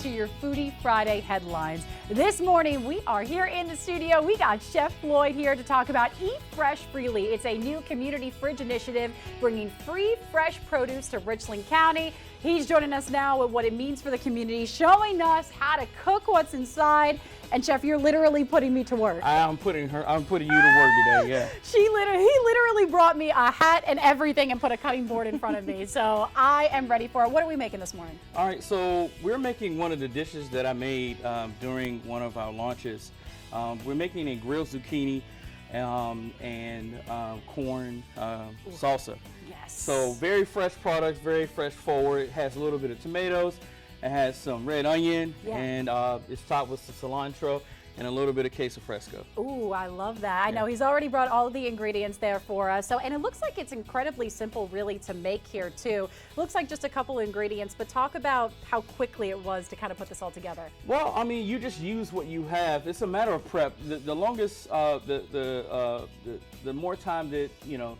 into your Foodie Friday headlines. This morning, we are here in the studio. We got Chef Floyd here to talk about Eat Fresh Freely. It's a new community fridge initiative bringing free fresh produce to Richland County. He's joining us now with what it means for the community, showing us how to cook what's inside. And Chef, you're literally putting me to work. I'm putting you to work today, yeah. He literally brought me a hat and everything and put a cutting board in front of me. So I am ready for it. What are we making this morning? All right, so we're making one of the dishes that I made during one of our launches. We're making a grilled zucchini and corn salsa. Yes. So very fresh products, very fresh forward. It has a little bit of tomatoes. It has some red onion, and it's topped with some cilantro and a little bit of queso fresco. Ooh, I love that. I know he's already brought all of the ingredients there for us. So, and it looks like it's incredibly simple really to make here too. Looks like just a couple of ingredients, but talk about how quickly it was to kind of put this all together. Well, I mean, you just use what you have. It's a matter of prep. The longest, the more time that, you know,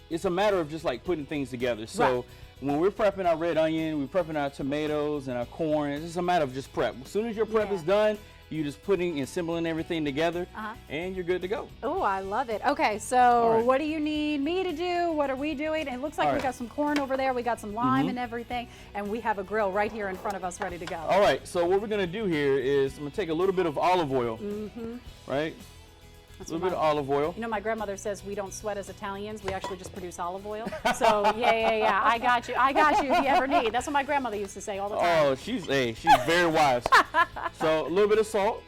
it's a matter of just like putting things together. So. Right. When we're prepping our red onion, we're prepping our tomatoes and our corn, it's just a matter of just prep. As soon as your prep is done, you're just putting and assembling everything together, and you're good to go. Oh, I love it. Okay, so what do you need me to do? What are we doing? It looks like we got some corn over there. We got some lime and everything, and we have a grill right here in front of us ready to go. All right, so what we're going to do here is I'm going to take a little bit of olive oil, right? A little bit of olive oil. You know, my grandmother says we don't sweat as Italians. We actually just produce olive oil. So, yeah. I got you. I got you if you ever need. That's what my grandmother used to say all the time. Oh, she's very wise. So, a little bit of salt.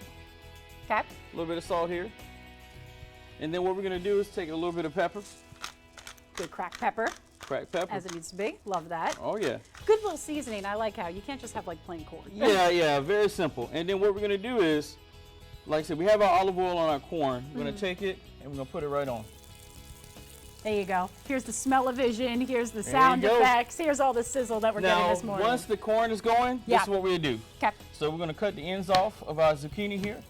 Okay. A little bit of salt here. And then what we're going to do is take a little bit of pepper. Good cracked pepper. Cracked pepper. As it needs to be. Love that. Oh, yeah. Good little seasoning. I like how you can't just have like plain corn. Yeah, very simple. And then what we're going to do is, like I said, we have our olive oil on our corn. We're going to take it and we're going to put it right on. There you go. Here's the smell-o-vision. Here's the sound effects. Here's all the sizzle that we're getting this morning. Now, once the corn is going, this is what we're going to do. Okay. So we're going to cut the ends off of our zucchini here.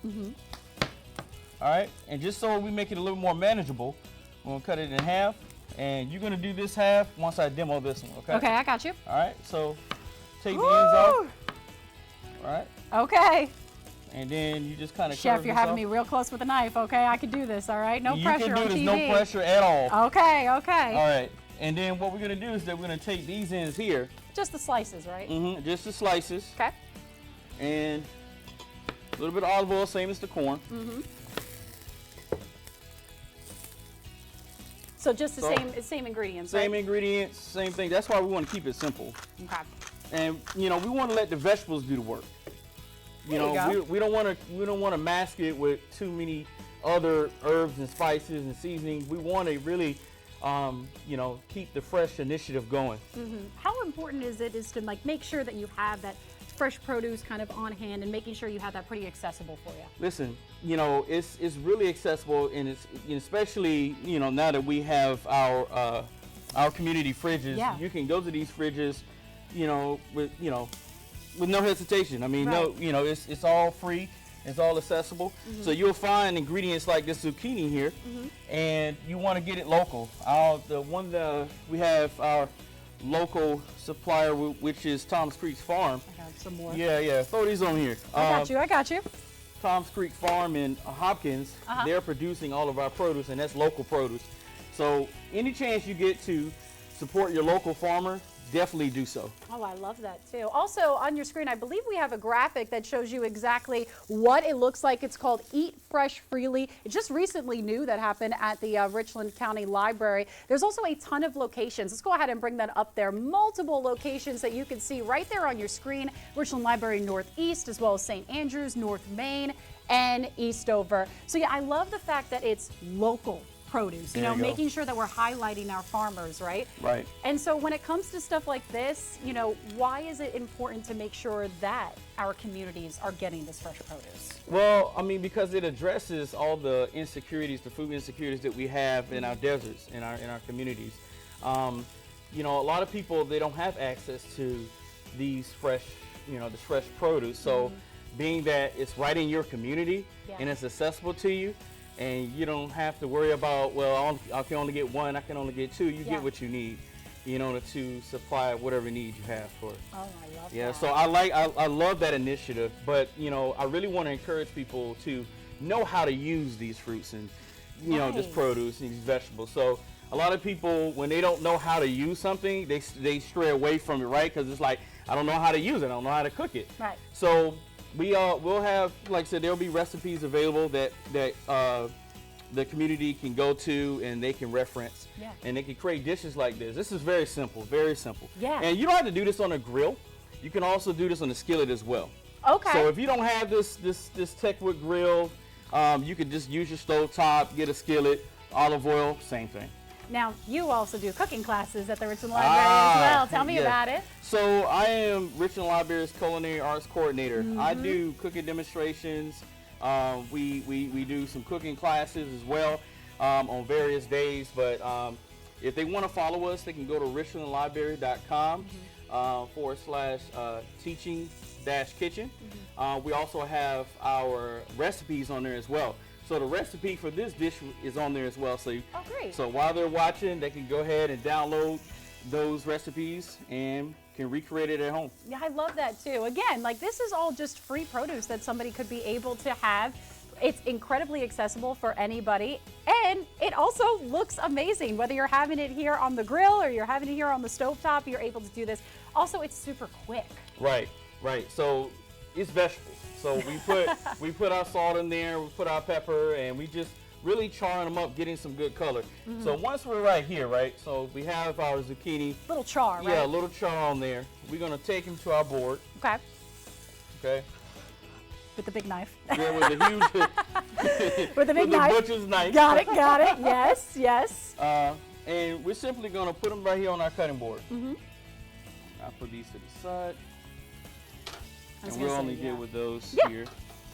All right. And just so we make it a little more manageable, we're going to cut it in half. And you're going to do this half once I demo this one, okay? Okay, I got you. All right. So take the ends off. All right. Okay. And then you just kind of Chef, you're having me real close with a knife, okay? I can do this, all right? No pressure on TV. You can do this, no pressure at all. Okay. All right. And then what we're going to do is that we're going to take these ends here. Just the slices, right? Just the slices. Okay. And a little bit of olive oil, same as the corn. So just the same ingredients, Same ingredients, same thing. That's why we want to keep it simple. Okay. And, you know, we want to let the vegetables do the work. You know, we don't want to mask it with too many other herbs and spices and seasonings. We want to really, you know, keep the fresh initiative going. How important is it to like make sure that you have that fresh produce kind of on hand and making sure you have that pretty accessible for you? Listen, you know, it's really accessible, and it's especially, you know, now that we have our community fridges. You can go to these fridges, you know, with no hesitation. I mean, it's all free, it's all accessible. So you'll find ingredients like this zucchini here, and you want to get it local. We have our local supplier, which is Tom's Creek Farm. I got some more. Yeah, throw these on here. I got you. Tom's Creek Farm in Hopkins, they're producing all of our produce, and that's local produce. So any chance you get to support your local farmer, definitely do so. Oh, I love that too. Also on your screen, I believe we have a graphic that shows you exactly what it looks like. It's called Eat Fresh Freely. It's just recently new that happened at the Richland County Library. There's also a ton of locations. Let's go ahead and bring that up there. Multiple locations that you can see right there on your screen. Richland Library Northeast, as well as St. Andrews, North Main, and Eastover. So yeah, I love the fact that it's local produce, you know, making sure that we're highlighting our farmers, right? Right. And so when it comes to stuff like this, you know, why is it important to make sure that our communities are getting this fresh produce? Well, I mean, because it addresses all the insecurities, the food insecurities that we have in our deserts, in our communities. You know, a lot of people, they don't have access to these fresh, you know, this fresh produce. So being that it's right in your community and it's accessible to you, and you don't have to worry about, well, I can only get one, I can only get two. You get what you need. in order to supply whatever needs you have for it. Oh, I love that. Yeah, so I love that initiative, but I really want to encourage people to know how to use these fruits and this produce and these vegetables. So a lot of people, when they don't know how to use something, they stray away from it, right? Because it's like, I don't know how to use it, I don't know how to cook it. Right. So we'll have, like I said, there'll be recipes available that the community can go to and they can reference, and they can create dishes like this. This is very simple, very simple. Yeah. And you don't have to do this on a grill. You can also do this on a skillet as well. Okay. So if you don't have this Techwood grill, you could just use your stove top, get a skillet, olive oil, same thing. Now, you also do cooking classes at the Richland Library as well. Tell me about it. So I am Richland Library's Culinary Arts Coordinator. I do cooking demonstrations. We do some cooking classes as well on various days. But if they want to follow us, they can go to richlandlibrary.com /teaching-kitchen. We also have our recipes on there as well. So the recipe for this dish is on there as well. So, great. So while they're watching, they can go ahead and download those recipes and can recreate it at home. Yeah, I love that too. Again, like this is all just free produce that somebody could be able to have. It's incredibly accessible for anybody, and it also looks amazing. Whether you're having it here on the grill or you're having it here on the stovetop, you're able to do this. Also, it's super quick. Right, right. So it's vegetables. So we put our salt in there, we put our pepper, and we just really charring them up, getting some good color. So once we're right here, right, so we have our zucchini. Little char, right? Yeah, a little char on there. We're going to take them to our board. Okay. Okay. With the big knife. Yeah, with the huge. With the big with knife. The butcher's knife. Got it, got it. Yes, yes. And we're simply going to put them right here on our cutting board. I'll put these to the side. And we'll only deal with those here.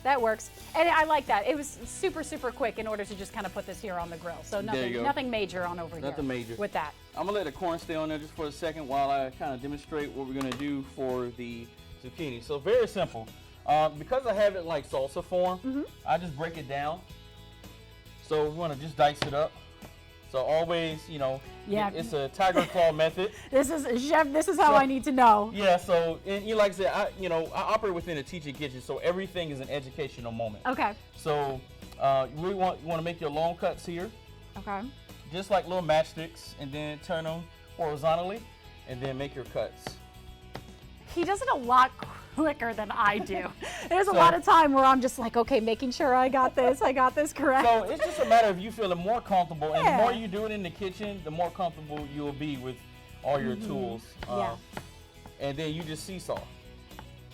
That works. And I like that. It was super, super quick in order to just kind of put this here on the grill. So nothing major on over here. Nothing major. With that. I'm going to let the corn stay on there just for a second while I kind of demonstrate what we're going to do for the zucchini. So very simple. Because I have it like salsa form, I just break it down. So we want to just dice it up. So always, it's a tiger claw method. Chef, this is how I need to know. Yeah, so, and like I said, I operate within a teaching kitchen, so everything is an educational moment. Okay. So you want to make your long cuts here. Okay. Just like little matchsticks, and then turn them horizontally, and then make your cuts. He does it a lot quicker than I do. There's a lot of time where I'm just like, okay, making sure I got this correct. So it's just a matter of you feeling more comfortable, and the more you do it in the kitchen, the more comfortable you will be with all your tools. And then you just seesaw.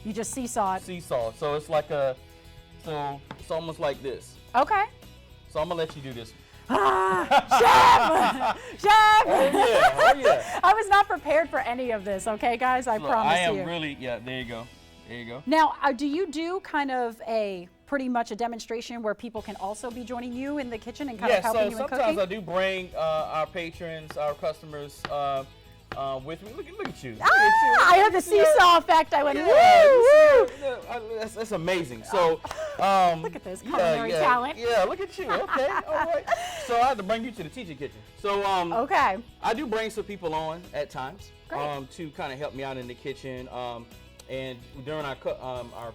You just seesaw it. Seesaw. So it's like it's almost like this. Okay. So I'm gonna let you do this. Chef! Chef! Oh yeah. I was not prepared for any of this, okay, guys? I promise you. I am really, there you go. There you go. Now, do you do kind of pretty much a demonstration where people can also be joining you in the kitchen and kind of helping you in cooking? Yeah, so sometimes I do bring our patrons, our customers with me. Look at you. I had the seesaw effect. I went, woo! That's amazing. So, look at this culinary talent. Yeah, look at you. Okay, all right. So I had to bring you to the teaching kitchen. So, okay. I do bring some people on at times Great. to kind of help me out in the kitchen. And during our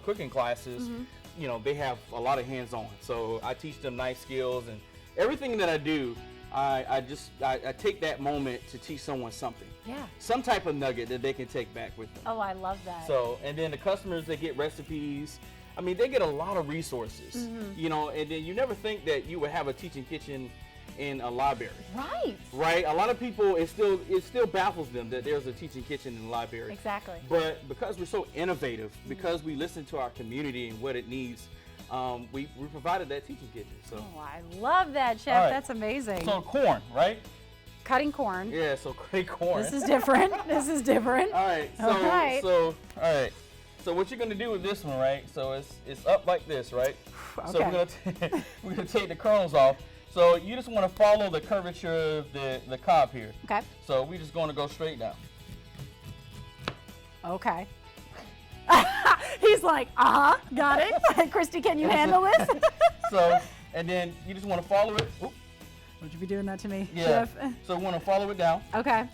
cooking classes, they have a lot of hands-on. So I teach them knife skills and everything that I do. I take that moment to teach someone something. Yeah. Some type of nugget that they can take back with them. Oh, I love that. So, and then the customers, they get recipes. I mean, they get a lot of resources, and then you never think that you would have a teaching kitchen in a library. Right. Right. A lot of people, it still baffles them that there's a teaching kitchen in the library. Exactly. But because we're so innovative, because we listen to our community and what it needs, we provided that teaching kitchen. So. Oh, I love that, Chef. Right. That's amazing. So corn, right? Cutting corn. Yeah, so great corn. This is different. This is different. All right. So, all right. So what you're gonna do with this one, right? So it's up like this, right? Okay. So we're gonna take the kernels off. So you just want to follow the curvature of the cob here. Okay. So we're just gonna go straight down. Okay. He's like, got it. Christy, can you handle this? So, and then you just want to follow it. Oop. Would you be doing that to me, Yeah. Chef? So we want to follow it down. Okay.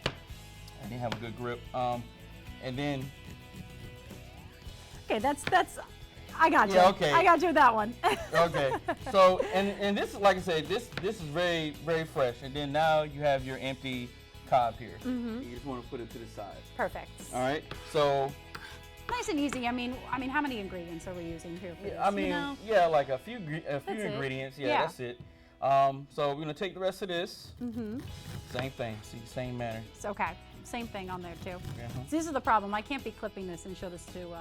I didn't have a good grip. And then. Okay, that's. I got you. Yeah, okay. I got you with that one. Okay. So and this, like I said, this is very, very fresh. And then now you have your empty cob here. You just want to put it to the side. Perfect. All right. So. Nice and easy. I mean, how many ingredients are we using here for this? I mean, yeah, like a few ingredients. Yeah, that's it. So we're gonna take the rest of this. Same thing. See, same manner. It's okay. Same thing on there too. So this is the problem. I can't be clipping this and show this to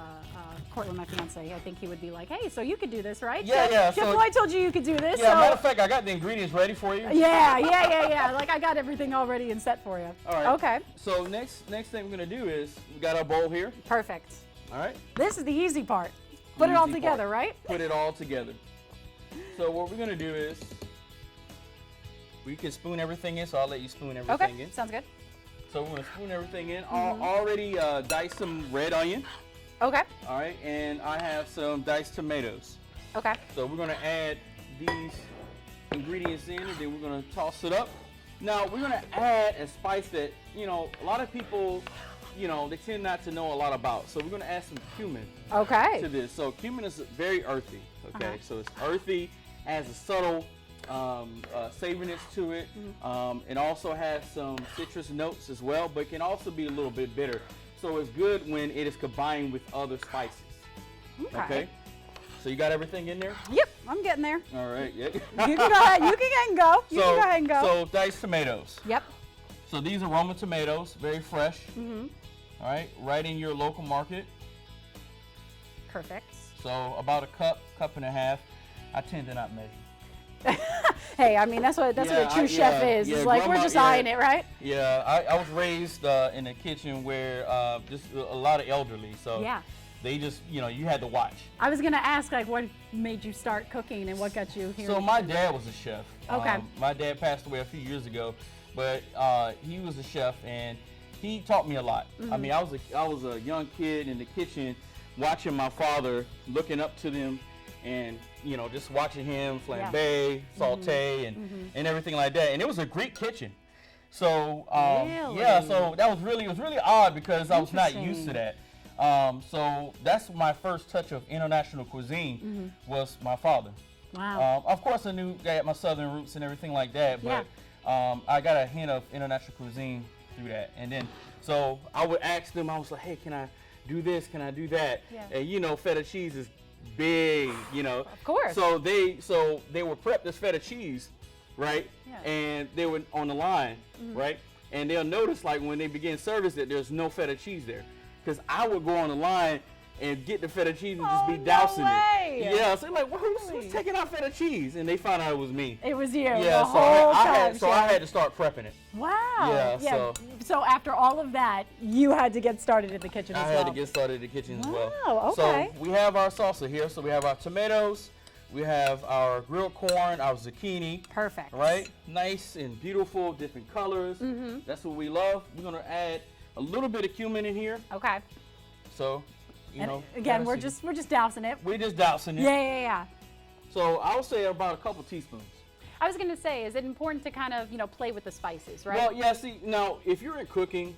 Cortland, my fiance. I think he would be like, "Hey, so you could do this, right? Yeah. Chef Floyd told you could do this." Yeah. So. Matter of fact, I got the ingredients ready for you. Yeah. Like I got everything all ready and set for you. All right. Okay. So next thing we're gonna do is we got our bowl here. Perfect. All right. This is the easy part. Put it all together, right? Put it all together. So what we're gonna do is we can spoon everything in. So I'll let you spoon everything in. Sounds good. So we're gonna spoon everything in. Already diced some red onion. Okay. All right, and I have some diced tomatoes. Okay. So we're gonna add these ingredients in, and then we're gonna toss it up. Now we're gonna add a spice that a lot of people, they tend not to know a lot about. So we're gonna add some cumin. Okay. To this. So cumin is very earthy. Okay. So it's earthy, has a subtle savoriness to it. It also has some citrus notes as well, but can also be a little bit bitter. So it's good when it is combined with other spices. Okay. So you got everything in there? Yep, I'm getting there. All right. Yeah. You can go ahead. You can go. You can go ahead and go. So diced tomatoes. Yep. So these are Roma tomatoes, very fresh. All right in your local market. Perfect. So about a cup and a half. I tend to not measure. Hey, I mean that's what a true chef is. It's like we're just eyeing it, right? Yeah, I was raised in a kitchen where just a lot of elderly, so they just you had to watch. I was gonna ask like what made you start cooking and what got you here. So my dad was a chef. Okay. My dad passed away a few years ago, but he was a chef and he taught me a lot. I mean, I was a young kid in the kitchen watching my father, looking up to them, and just watching him flambe, saute, and everything like that. And it was a Greek kitchen, so so that was really odd because I was not used to that. So that's my first touch of international cuisine was my father. Wow. Of course, I knew I had my southern roots and everything like that, but I got a hint of international cuisine through that. And then so I would ask them, I was like, hey, can I do this? Can I do that? And feta cheese is big, Of course. So they were prepped this feta cheese, right? And they were on the line, right? And they'll notice like when they begin service that there's no feta cheese there, because I would go on the line and get the feta cheese and just be dousing it. Yeah, so like, who's taking out feta cheese? And they found out it was me. It was you. Yeah, the whole time. I had to start prepping it. Wow. Yeah. So after all of that, you had to get started in the kitchen as well. I had to get started in the kitchen as well. Wow. Okay. So we have our salsa here. So we have our tomatoes, we have our grilled corn, our zucchini. Perfect. Right? Nice and beautiful, different colors. That's what we love. We're gonna add a little bit of cumin in here. Okay. So. Again, we're just dousing it. We're just dousing it. Yeah. So I would say about a couple teaspoons. I was going to say, is it important to kind of, play with the spices, right? Well, yeah, see, now, if you're in cooking,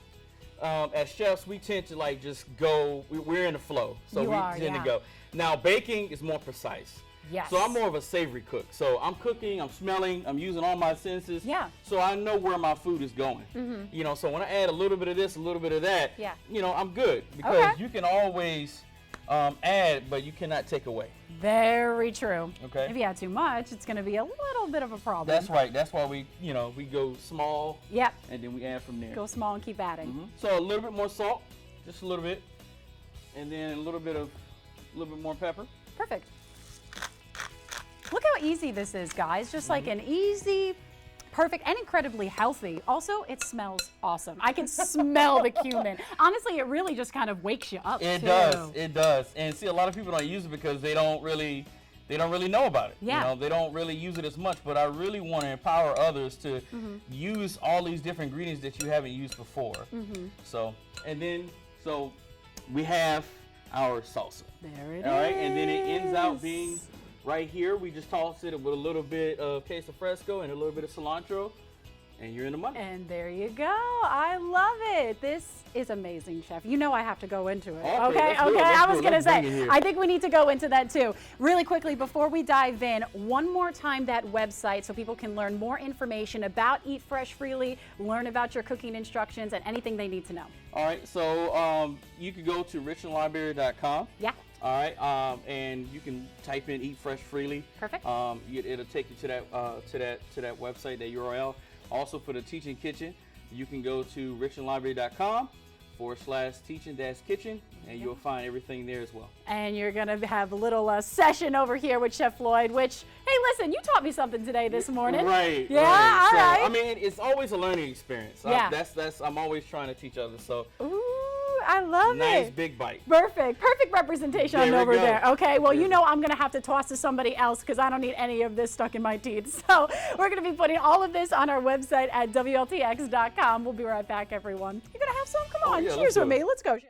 as chefs, we tend to, like, just go, we're in the flow. So we tend to go. Now, baking is more precise. Yes. So I'm more of a savory cook. So I'm cooking, I'm smelling, I'm using all my senses. Yeah. So I know where my food is going. So when I add a little bit of this, a little bit of that, I'm good. Because you can always add, but you cannot take away. Very true. Okay. If you add too much, it's going to be a little bit of a problem. That's right. That's why we go small. Yep. And then we add from there. Go small and keep adding. So a little bit more salt, just a little bit, and then a little bit more pepper. Perfect. Look how easy this is, guys. Just like an easy, perfect, and incredibly healthy. Also, it smells awesome. I can smell the cumin. Honestly, it really just kind of wakes you up. It does. It does. And see, a lot of people don't use it because they don't really know about it. Yeah. They don't really use it as much. But I really want to empower others to use all these different ingredients that you haven't used before. So we have our salsa. There it is. All right, and then it ends out being. Right here, we just toss it with a little bit of queso fresco and a little bit of cilantro, and you're in the money. And there you go. I love it. This is amazing, Chef. You know I have to go into it. Okay. I was going to say, I think we need to go into that too. Really quickly, before we dive in, one more time that website so people can learn more information about Eat Fresh Freely, learn about your cooking instructions, and anything they need to know. All right. So you can go to richlandlibrary.com. Yeah. All right, and you can type in "Eat Fresh Freely." Perfect. It'll take you to that website, that URL. Also, for the Teaching Kitchen, you can go to richlandlibrary.com/teaching-kitchen, and you'll find everything there as well. And you're going to have a little session over here with Chef Floyd, which, hey, listen, you taught me something today this morning. Right. Yeah, right. all right. I mean, it's always a learning experience. Yeah. I'm always trying to teach others. So. Ooh, I love it. Nice big bite. Perfect representation over there. Okay, well, you know I'm going to have to toss to somebody else because I don't need any of this stuck in my teeth. So we're going to be putting all of this on our website at WLTX.com. We'll be right back, everyone. You're going to have some? Come on, cheers with me. Let's go, Chef.